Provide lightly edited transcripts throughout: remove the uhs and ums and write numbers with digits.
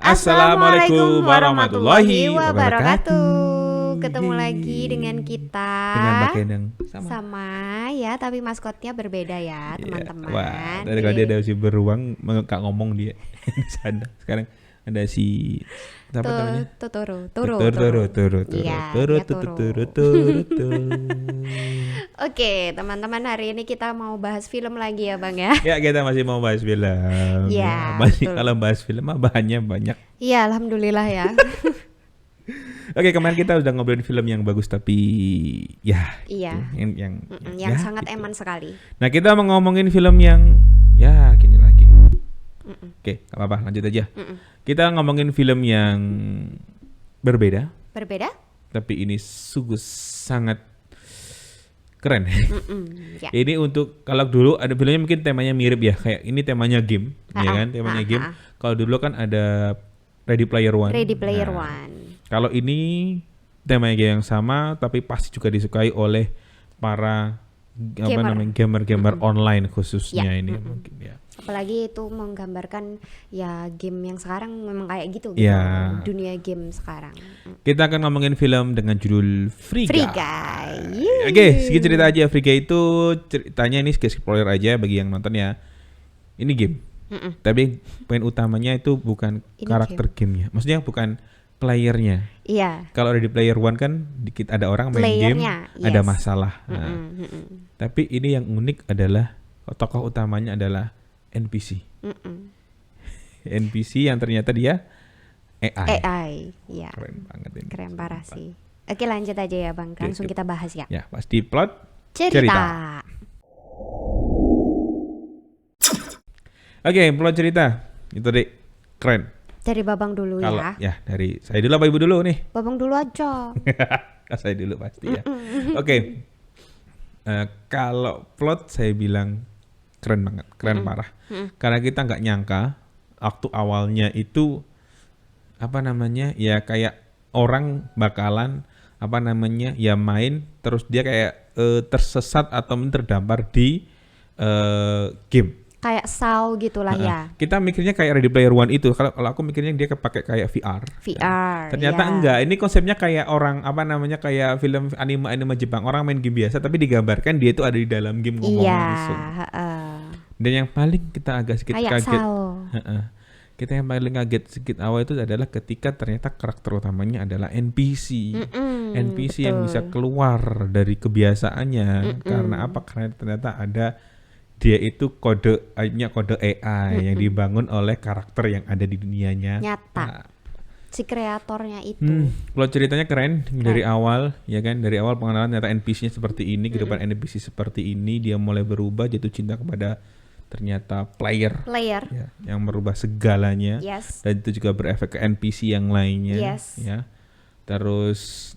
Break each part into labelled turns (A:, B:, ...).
A: Assalamualaikum warahmatullahi wabarakatuh. Ketemu lagi dengan kita.
B: Dengan Mbak Kendang.
A: Sama ya, tapi maskotnya berbeda ya, teman-teman.
B: Wah, dari tadi ada si beruang nggak ngomong dia di sana. Sekarang ada si apa namanya?
A: Turu. Iya, dia Turu. Oke, teman-teman, hari ini kita mau bahas film lagi ya, Bang ya.
B: Ya, kita masih mau bahas film.
A: Ya,
B: masih
A: betul.
B: kalau bahas film mah bahannya banyak.
A: Iya, alhamdulillah ya.
B: Oke, kemarin kita udah ngobrolin film yang bagus tapi ya
A: Iya.
B: gitu, yang
A: Yang
B: ya,
A: sangat
B: gitu.
A: eman sekali.
B: Nah, kita mau ngomongin film yang ya gini lagi. Oke, gak apa-apa, lanjut aja. Kita ngomongin film yang berbeda,
A: Berbeda?
B: tapi ini sungguh sangat keren.
A: Ya.
B: Ini untuk kalau dulu ada filmnya mungkin temanya mirip ya, kayak ini temanya game, ya kan? Temanya game. Kalau dulu kan ada Ready Player One.
A: Ready Player One.
B: Kalau ini temanya game yang sama, tapi pasti juga disukai oleh para gamer online khususnya ini mungkin ya.
A: Apalagi itu menggambarkan ya game yang sekarang memang kayak gitu
B: Ya.
A: dunia game sekarang.
B: Kita akan ngomongin film dengan judul Free
A: Free
B: Guy.
A: Guy.
B: Oke, sedikit cerita aja. Free Guy itu ceritanya ini spoiler aja bagi yang nonton ya. Ini game. Tapi poin utamanya itu bukan
A: Ini
B: karakter gamenya. Maksudnya bukan playernya.
A: Iya.
B: Kalau di Player One kan dikit ada orang main game,
A: Playernya,
B: ada
A: yes.
B: masalah. Nah, tapi ini yang unik adalah tokoh utamanya adalah NPC. NPC yang ternyata dia AI.
A: Ya.
B: Keren banget ini.
A: Keren parah sih. Oke, lanjut aja ya, Bang. Langsung
B: Oke.
A: kita bahas ya.
B: Ya, pasti plot
A: Cerita.
B: Oke, plot cerita. Itu deh keren.
A: Dari Babang dulu
B: Kalau
A: ya.
B: dari saya dulu apa Ibu dulu nih?
A: Babang dulu aja.
B: Saya dulu pasti ya. Oke. Kalau plot saya bilang keren banget, keren parah. Karena kita nggak nyangka waktu awalnya itu apa namanya ya kayak orang bakalan apa namanya ya main terus dia kayak tersesat atau terdampar di game.
A: Kayak saw gitulah ya.
B: Kita mikirnya kayak Ready Player One itu. Kalau aku mikirnya dia kepakai kayak VR.
A: VR.
B: Ternyata
A: ya.
B: enggak. Ini konsepnya kayak orang apa namanya kayak film anime Jepang. Orang main game biasa tapi digambarkan dia itu ada di dalam game ngomong
A: Iya.
B: langsung. Dan yang paling kita agak sedikit
A: Kayak
B: kaget.
A: saw.
B: Kita yang paling kaget sedikit awal itu adalah ketika ternyata karakter utamanya adalah NPC. NPC yang
A: betul.
B: bisa keluar dari kebiasaannya. Karena apa? Karena ternyata ada dia itu kode AI yang dibangun oleh karakter yang ada di dunianya
A: Nyata. Si kreatornya itu.
B: Plot ceritanya keren dari awal ya kan, dari awal pengenalan ternyata NPC-nya seperti ini, kehidupan NPC seperti ini, dia mulai berubah jatuh cinta kepada ternyata player ya, yang merubah segalanya.
A: Yes.
B: Dan itu juga berefek ke NPC yang lainnya.
A: Yes.
B: Ya. Terus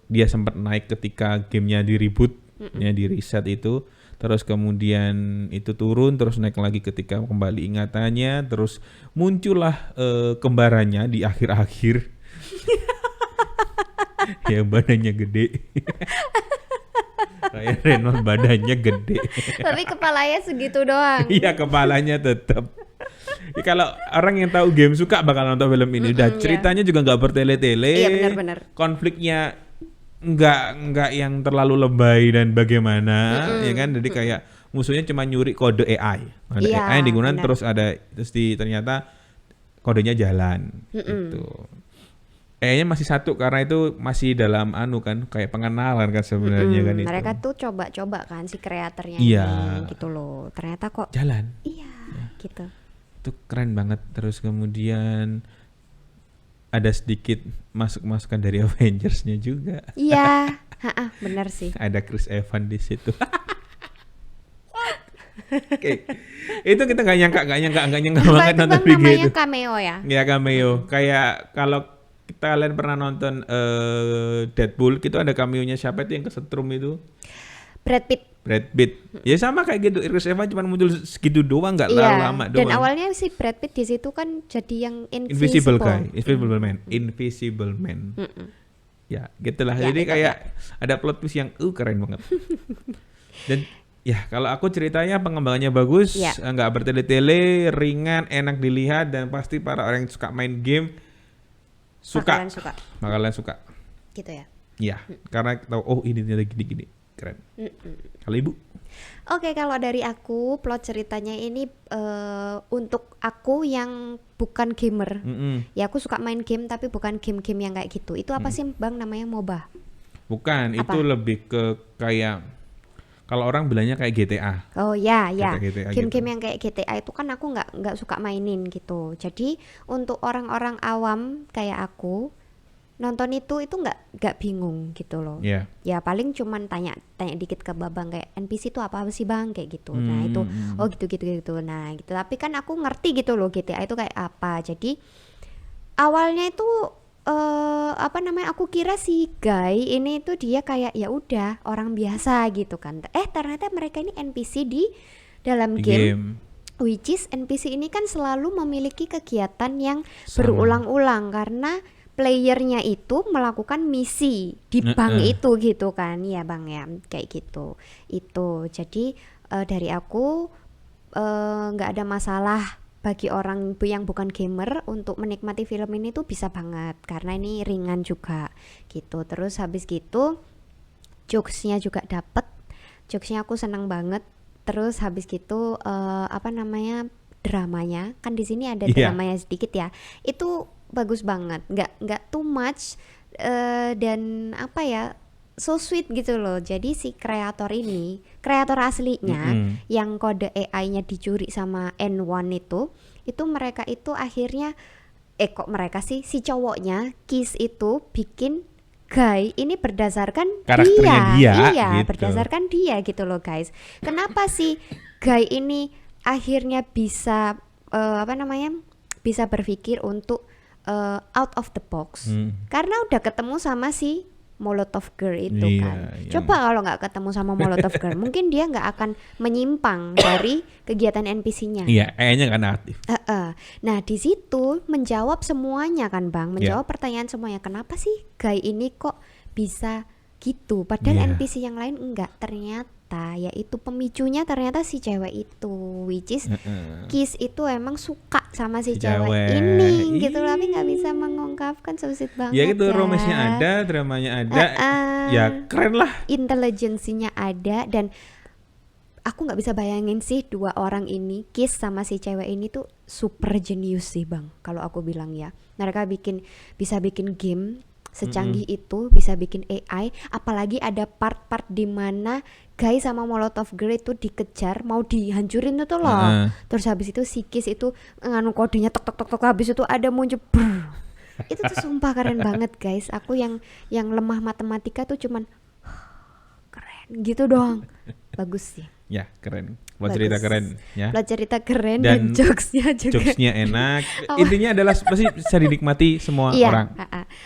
B: dia sempat naik ketika gamenya di reboot, ya di reset itu. Terus kemudian itu turun, terus naik lagi ketika kembali ingatannya, terus muncullah kembarannya di akhir-akhir. Ya badannya gede. Ryan Reynolds badannya gede.
A: Tapi kepalanya segitu doang.
B: Iya, kepalanya tetap. Ya, kalau orang yang tahu game suka bakal nonton film ini. Udah ceritanya juga nggak bertele-tele.
A: Iya, benar-benar.
B: Konfliknya nggak yang terlalu lebay dan bagaimana, ya kan? Jadi kayak musuhnya cuma nyuri kode AI. Ada AI yang digunakan terus ternyata kodenya jalan. Gitu. AI-nya masih satu karena itu masih dalam kan kayak pengenalan kan sebenarnya kan itu.
A: Mereka tuh coba-coba kan si kreatornya
B: Iya.
A: ini gitu loh. Ternyata kok
B: Jalan.
A: iya gitu.
B: Itu keren banget. Terus kemudian ada sedikit masukan dari Avengers-nya juga.
A: Iya, benar sih.
B: Ada Chris Evans di situ. Oke. Itu kita nggak nyangka banget nonton
A: Bang,
B: Free Guy
A: namanya
B: itu.
A: cameo ya?
B: Ya cameo. Kayak kalau kalian pernah nonton Deadpool, itu ada cameo-nya siapa itu yang kesetrum itu?
A: Brad Pitt.
B: Ya sama kayak gitu. Chris Evans cuma muncul segitu doang, nggak lama doang.
A: Dan awalnya si Brad Pitt di situ kan jadi yang
B: Invisible
A: invisible.
B: Man. Ya, gitulah.
A: Ya,
B: Jadi
A: itu
B: kayak ada plot twist yang keren banget. Dan Ya, kalau aku ceritanya pengembangannya bagus,
A: Ya,
B: nggak bertele-tele, ringan, enak dilihat, dan pasti para orang yang suka main game suka,
A: bakalan suka
B: bakalan suka.
A: gitu ya.
B: Ya, karena tahu oh ini ternyata gini-gini, keren. Kalau ibu?
A: Oke, kalau dari aku plot ceritanya ini untuk aku yang bukan gamer. Ya aku suka main game tapi bukan game-game yang kayak gitu. Itu apa sih Bang namanya MOBA?
B: Bukan,
A: Apa?
B: itu lebih ke kayak kalau orang bilangnya kayak GTA.
A: Oh ya,
B: GTA
A: game-game
B: gitu.
A: yang kayak GTA itu kan aku nggak suka mainin gitu. Jadi untuk orang-orang awam kayak aku nonton itu nggak bingung gitu loh.
B: Ya.
A: Ya paling cuman tanya dikit ke babang kayak NPC itu apa sih bang kayak gitu. Nah itu oh gitu. Nah gitu. Tapi kan aku ngerti gitu loh GTA itu kayak apa. Jadi awalnya itu apa namanya aku kira si Guy ini tuh dia kayak ya udah orang biasa gitu kan. Ternyata mereka ini NPC di dalam
B: Di
A: game.
B: game.
A: Which is NPC ini kan selalu memiliki kegiatan yang
B: Sama.
A: berulang-ulang karena playernya itu melakukan misi di bank itu gitu kan ya bang ya kayak gitu itu jadi dari aku nggak ada masalah bagi orang yang bukan gamer untuk menikmati film ini tuh bisa banget karena ini ringan juga gitu terus habis gitu jokesnya juga dapet jokesnya aku seneng banget terus habis gitu apa namanya dramanya kan di sini ada dramanya sedikit ya itu bagus banget nggak too much dan apa ya so sweet gitu loh jadi si kreator aslinya yang kode AI-nya dicuri sama N1 itu mereka itu akhirnya kok mereka sih si cowoknya Kiss itu bikin Guy ini berdasarkan
B: Karakternya dia
A: iya
B: gitu.
A: berdasarkan dia gitu loh guys kenapa sih Guy ini akhirnya bisa apa namanya bisa berpikir untuk out of the box karena udah ketemu sama si Molotov Girl itu kan coba kalau nggak ketemu sama Molotov Girl mungkin dia nggak akan menyimpang dari kegiatan NPC-nya
B: kayaknya kan aktif.
A: Nah di situ menjawab semuanya kan bang menjawab pertanyaan semuanya kenapa sih Guy ini kok bisa gitu padahal NPC yang lain enggak ternyata yaitu pemicunya ternyata si cewek itu which is Kiss itu emang suka sama si cewek ini gitu tapi nggak bisa mengungkapkan so sweet banget
B: ya gitu romance-nya ada dramanya ada ya keren lah
A: intelligensinya ada dan aku nggak bisa bayangin sih dua orang ini Kiss sama si cewek ini tuh super jenius sih bang kalau aku bilang ya mereka bisa bikin game secanggih itu bisa bikin AI apalagi ada part-part di mana Guy sama Molotov Girl itu dikejar mau dihancurin itu loh terus habis itu si Kiss itu nganu kodenya tok habis itu ada muncul itu tuh sumpah keren banget guys aku yang lemah matematika tuh cuman keren gitu doang bagus sih
B: ya keren buat cerita keren ya
A: buat cerita keren dan jokesnya
B: enak intinya adalah pasti bisa dinikmati semua orang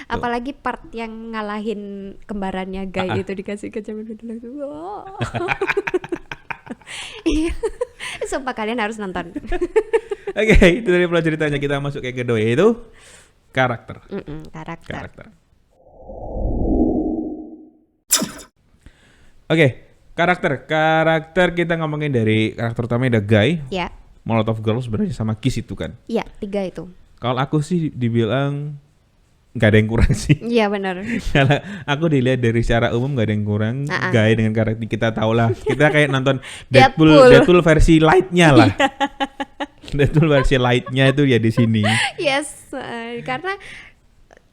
A: apalagi part yang ngalahin kembarannya Guy itu dikasih ke cewek itu sumpah kalian harus nonton.
B: Oke, itu dari plot ceritanya kita masuk ke kedua yaitu karakter. Oke, karakter kita ngomongin dari karakter utamanya ada Guy.
A: Ya.
B: Molotov Girls berarti sama Kiss itu kan?
A: Iya, 3 itu.
B: Kalau aku sih dibilang nggak ada yang kurang sih.
A: Iya benar.
B: Kalau aku dilihat dari secara umum nggak ada yang kurang. Guy dengan karakter kita tahu lah. Kita kayak nonton Deadpool versi lightnya lah. Deadpool versi lightnya itu ya di sini.
A: Yes, karena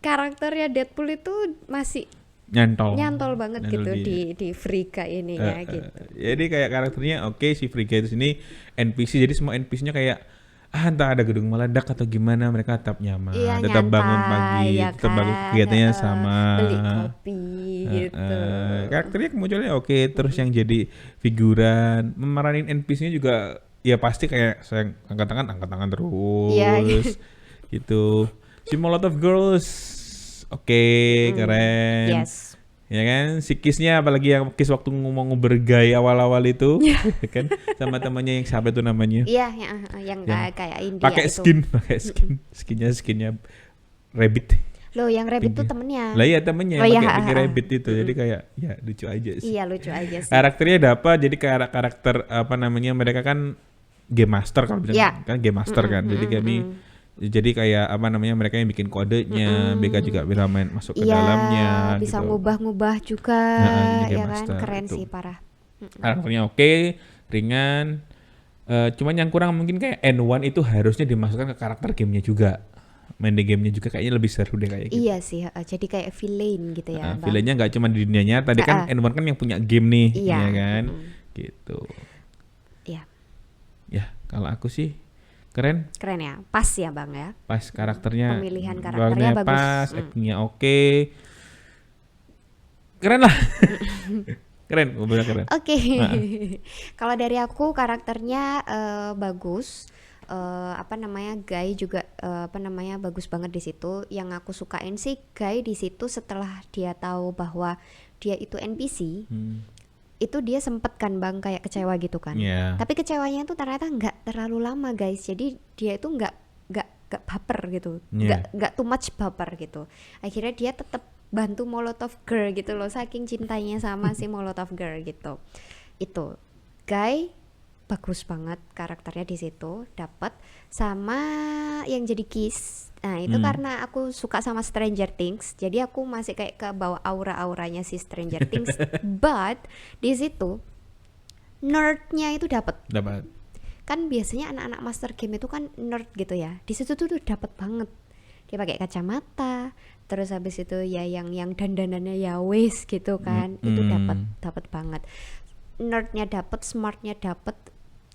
A: karakternya Deadpool itu masih nyantol banget gitu di Frigga ini ya gitu.
B: Jadi kayak karakternya oke, si Frigga itu sini NPC jadi semua NPC-nya kayak entah ada gedung meledak atau gimana mereka tetap nyaman, tetap nyantai, bangun pagi, ya tetap bangun kegiatannya sama,
A: beli kopi gitu.
B: Karakternya munculnya oke, terus yang jadi figuran memeranin NPC-nya juga ya pasti kayak saya angkat tangan terus gitu. Si Molotov Girls oke, keren.
A: Yes.
B: Ya kan, si Kiss-nya apalagi yang Kiss waktu ngomong bergaya awal-awal itu, kan sama temannya yang siapa itu namanya?
A: Iya, yang kayak India
B: pakai
A: itu.
B: skinnya rabbit.
A: Loh, yang Rabbit tuh temennya.
B: Lah iya temennya
A: Oh iya,
B: pakai Rabbit itu. Jadi kayak ya lucu aja sih.
A: Iya, lucu aja sih.
B: Karakternya dapat, jadi karakter apa namanya, mereka kan game master kalau bilang
A: Iya.
B: kan game master kan. Jadi kami jadi kayak apa namanya, mereka yang bikin kodenya, mereka juga bisa main masuk ke
A: Iya,
B: dalamnya
A: bisa
B: gitu.
A: ngubah-ngubah juga,
B: Nah, jadi game
A: ya kan,
B: master
A: keren
B: itu.
A: sih parah.
B: Karakternya oke, ringan. Cuman yang kurang mungkin kayak N1 itu harusnya dimasukkan ke karakter gamenya juga. Main di gamenya juga kayaknya lebih seru deh kayak gitu.
A: Iya sih, jadi kayak villain gitu ya, Bang.
B: Villainnya nggak cuma di dunia nyata, tadi kan N1 kan yang punya game nih,
A: Iya.
B: ya kan, gitu.
A: Iya,
B: Ya kalau aku sih keren,
A: keren ya, pas ya Bang ya.
B: pas karakternya,
A: Pemilihan karakternya bagus.
B: pas, actingnya oke, keren lah, keren, bener keren.
A: Oke, kalau dari aku karakternya bagus. Apa namanya, Guy juga apa namanya, bagus banget di situ. Yang aku sukain sih Guy di situ setelah dia tahu bahwa dia itu NPC, itu dia sempet kan Bang kayak kecewa gitu kan.
B: Yeah.
A: Tapi kecewanya itu ternyata nggak terlalu lama guys. Jadi dia itu nggak baper gitu, nggak too much baper gitu. Akhirnya dia tetap bantu Molotov Girl gitu loh, saking cintanya sama si Molotov Girl gitu. Itu Guy bagus banget karakternya di situ, dapat. Sama yang jadi Kiss, nah itu karena aku suka sama Stranger Things, jadi aku masih kayak ke bawa aura-auranya si Stranger Things. But di situ nerdnya itu dapat. Kan biasanya anak-anak master game itu kan nerd gitu ya, di situ tuh dapat banget. Dia pakai kacamata, terus habis itu ya yang dandanannya ya wes gitu kan, itu dapat banget. Nerdnya dapat, smartnya dapat,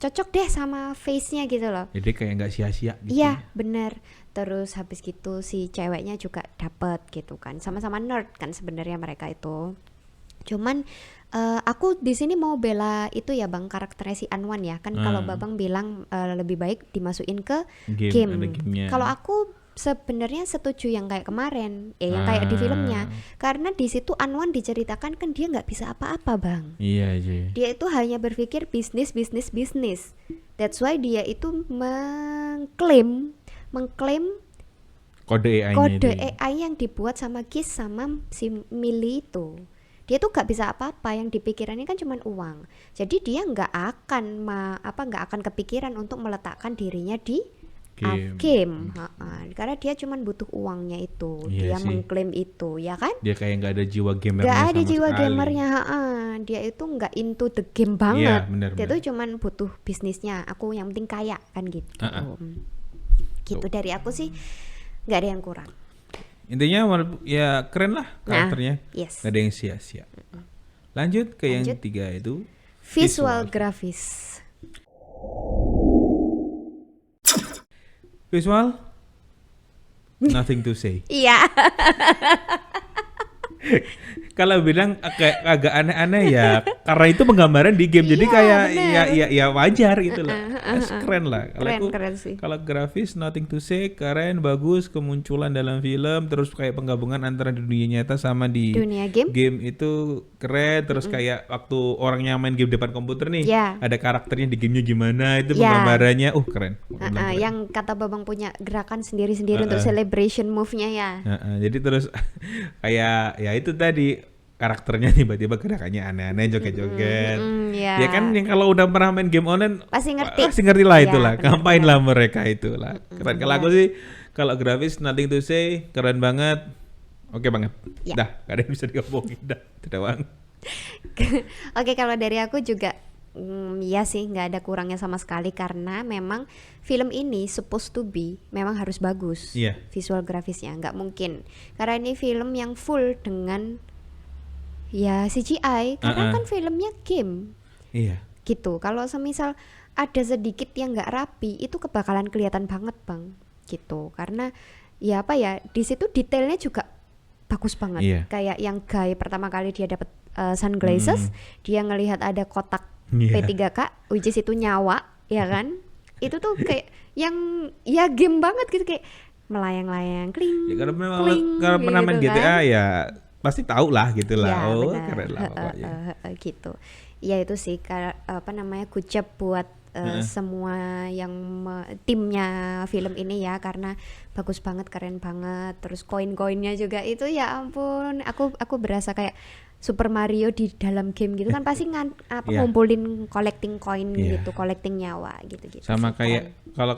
A: cocok deh sama face-nya gitu loh.
B: Jadi kayak nggak sia-sia gitu.
A: Iya, bener. Terus habis gitu si ceweknya juga dapet gitu kan. Sama-sama nerd kan sebenarnya mereka itu. Cuman aku di sini mau bela itu ya Bang, karakternya si Anwan ya. Kan kalau Babang bilang lebih baik dimasukin ke game. Kalau aku sebenarnya setuju yang kayak kemarin, yang kayak di filmnya, karena di situ Anwan diceritakan kan dia nggak bisa apa-apa Bang.
B: Iya aja.
A: Dia itu hanya berpikir bisnis. That's why dia itu mengklaim
B: kode
A: AI yang dibuat sama Kiss sama si Millie itu. Dia tuh nggak bisa apa-apa, yang dipikirannya kan cuma uang. Jadi dia nggak akan kepikiran untuk meletakkan dirinya di game. Karena dia cuma butuh uangnya itu.
B: Iya
A: dia
B: sih.
A: mengklaim itu, ya kan?
B: Dia kayak nggak ada jiwa gamernya
A: Nggak ada
B: sama
A: jiwa
B: sekali.
A: gamernya. Dia itu nggak into the game banget.
B: Iya, bener.
A: Dia tuh cuma butuh bisnisnya. Aku yang penting kaya kan gitu. Gitu dari aku sih nggak ada yang kurang.
B: Intinya ya keren lah karakternya.
A: Yes.
B: Gak ada yang sia-sia. Lanjut ke yang 3 itu
A: Visual grafis.
B: Visual, nothing to say.
A: Iya.
B: Kalau bilang kayak agak aneh-aneh ya karena itu penggambaran di game, jadi kayak ya wajar gitu lah. Keren lah.
A: Keren sih.
B: Kalau grafis nothing to say, keren, bagus, kemunculan dalam film, terus kayak penggabungan antara dunia nyata sama di
A: dunia game
B: itu keren, terus kayak waktu orangnya main game depan komputer nih,
A: Yeah.
B: ada karakternya di gamenya gimana, itu penggambarannya, keren.
A: Yang kata Babang punya gerakan sendiri-sendiri untuk celebration move-nya ya.
B: Jadi terus kayak ya itu tadi karakternya tiba-tiba gerakannya aneh-aneh, joget-joget. Ya kan yang kalau udah pernah main game online
A: pasti ngerti
B: lah
A: Ya,
B: itulah.
A: bener,
B: Ngapain lah mereka itulah. Keren. Kalau aku sih kalau grafis nothing to say, keren banget. Oke banget.
A: Ya.
B: Dah, gak ada yang bisa diomongin dah. Itu doang.
A: Oke, kalau dari aku juga ya sih nggak ada kurangnya sama sekali, karena memang film ini supposed to be memang harus bagus.
B: Iya.
A: Visual grafisnya nggak mungkin, karena ini film yang full dengan ya CGI, karena kan filmnya game
B: Iya.
A: gitu. Kalau semisal ada sedikit yang nggak rapi, itu kebakalan kelihatan banget Bang gitu. Karena ya apa ya, di situ detailnya juga bagus banget.
B: Iya.
A: Kayak yang Guy pertama kali dia dapat sunglasses, dia ngelihat ada kotak P3K, which is itu nyawa, ya kan? Itu tuh kayak yang ya game banget gitu, kayak melayang-layang, kling.
B: Ya kalau memang
A: kling,
B: kalau pernah main
A: gitu
B: GTA
A: kan.
B: ya pasti tahu lah gitu lah.
A: Ya,
B: Oh,
A: benar.
B: keren lah pokoknya.
A: Gitu. Ya itu sih good job buat semua yang timnya film ini ya, karena bagus banget, keren banget. Terus koin-koinnya juga itu ya ampun, aku berasa kayak Super Mario di dalam game gitu kan, pasti ngumpulin collecting koin gitu, collecting nyawa gitu-gitu.
B: Sama kayak kalau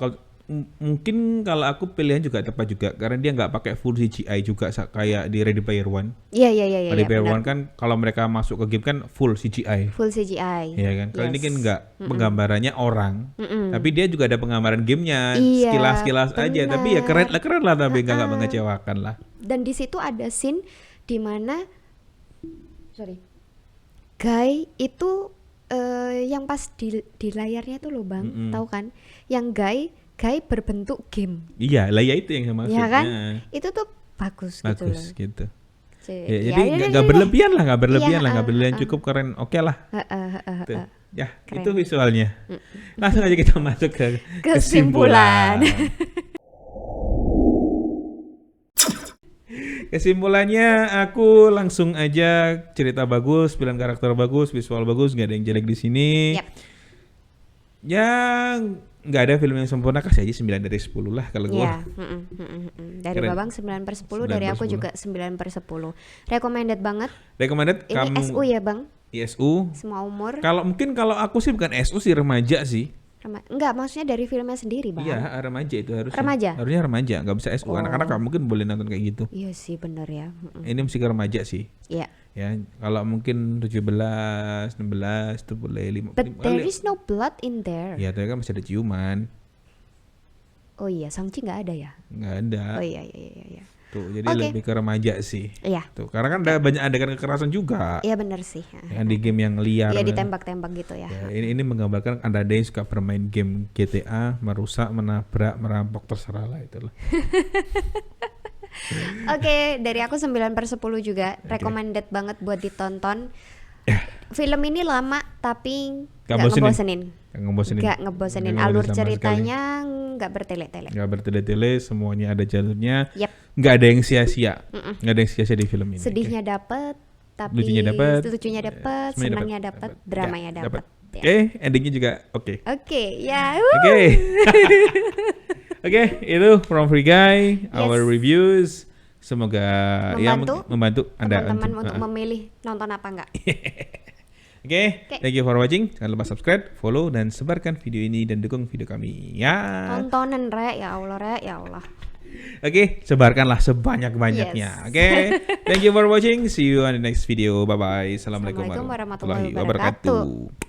B: mungkin kalau aku pilihan juga tepat juga karena dia nggak pakai full CGI juga kayak di Ready Player One.
A: Iya.
B: Ready Player One kan kalau mereka masuk ke game kan full CGI.
A: Full CGI.
B: Iya kan. Kalau ini kan nggak, penggambarannya orang, tapi dia juga ada penggambaran gamenya, sekilas-sekilas aja. Tapi ya keren lah, tapi nggak mengecewakan lah.
A: Dan di situ ada scene di mana Guy itu yang pas di layarnya tuh loh Bang, tahu kan? Yang Guy berbentuk game.
B: Iya, lah ya itu yang maksudnya.
A: Ya kan? Itu tuh bagus gitu loh.
B: Gitu. Ya, jadi nggak berlebihan lah, nggak berlebihan, cukup keren, oke lah. Ya, keren. Itu visualnya. Langsung aja kita masuk ke kesimpulan. Kesimpulannya aku langsung aja, cerita bagus, pilihan karakter bagus, visual bagus, nggak ada yang jelek di sini.
A: Yep.
B: Ya nggak ada film yang sempurna, kasih aja 9 dari 10 lah kalau gue.
A: Iya. Dari Babang 9/10, dari aku juga 9/10. Recommended banget.
B: Recommended.
A: Ini kamu SU ya Bang?
B: SU.
A: Semua umur.
B: Kalau aku sih bukan SU sih, remaja sih.
A: Enggak, maksudnya dari filmnya sendiri Bang.
B: Iya, remaja itu harusnya.
A: Harusnya
B: remaja, nggak bisa SU. Anak-anak nggak mungkin boleh nonton kayak gitu.
A: Iya sih, bener ya.
B: Ini mesti ke remaja sih.
A: Iya.
B: Ya, kalau mungkin 17, 16 itu boleh 5.
A: But there is no blood in there.
B: Iya, tapi kan masih ada ciuman.
A: Oh iya, Shang-Chi nggak ada ya?
B: Nggak ada.
A: Oh iya.
B: Tuh, jadi lebih ke remaja sih.
A: Iya.
B: Tuh, karena kan ada banyak adegan kekerasan juga.
A: Iya benar sih.
B: Yang di game yang liar.
A: Iya, ditembak-tembak gitu ya.
B: Ini menggambarkan ada yang suka bermain game GTA, merusak, menabrak, merampok, terserah lah itulah.
A: Oke, dari aku 9/10 juga. Recommended banget buat ditonton. Film ini lama tapi nggak ngebosenin. Nggak ngebosenin. Alur ceritanya nggak bertele-tele.
B: Nggak bertele-tele, semuanya ada jalurnya.
A: Yep.
B: Nggak ada yang sia-sia. Nggak ada yang sia-sia di film ini.
A: Sedihnya dapet, tapi lucunya dapet, senangnya dapet, dramanya dapet.
B: Oke, endingnya juga oke.
A: Oke, ya.
B: Oke, itu From Free Guy, our reviews. Semoga membantu Anda
A: teman-teman untuk memilih nonton apa enggak.
B: Oke, thank you for watching. Jangan lupa subscribe, follow, dan sebarkan video ini dan dukung video kami ya.
A: Tontonan ya Allah.
B: Oke, sebarkanlah sebanyak-banyaknya. Oke, thank you for watching. See you on the next video. Bye bye. Assalamualaikum warahmatullahi wabarakatuh.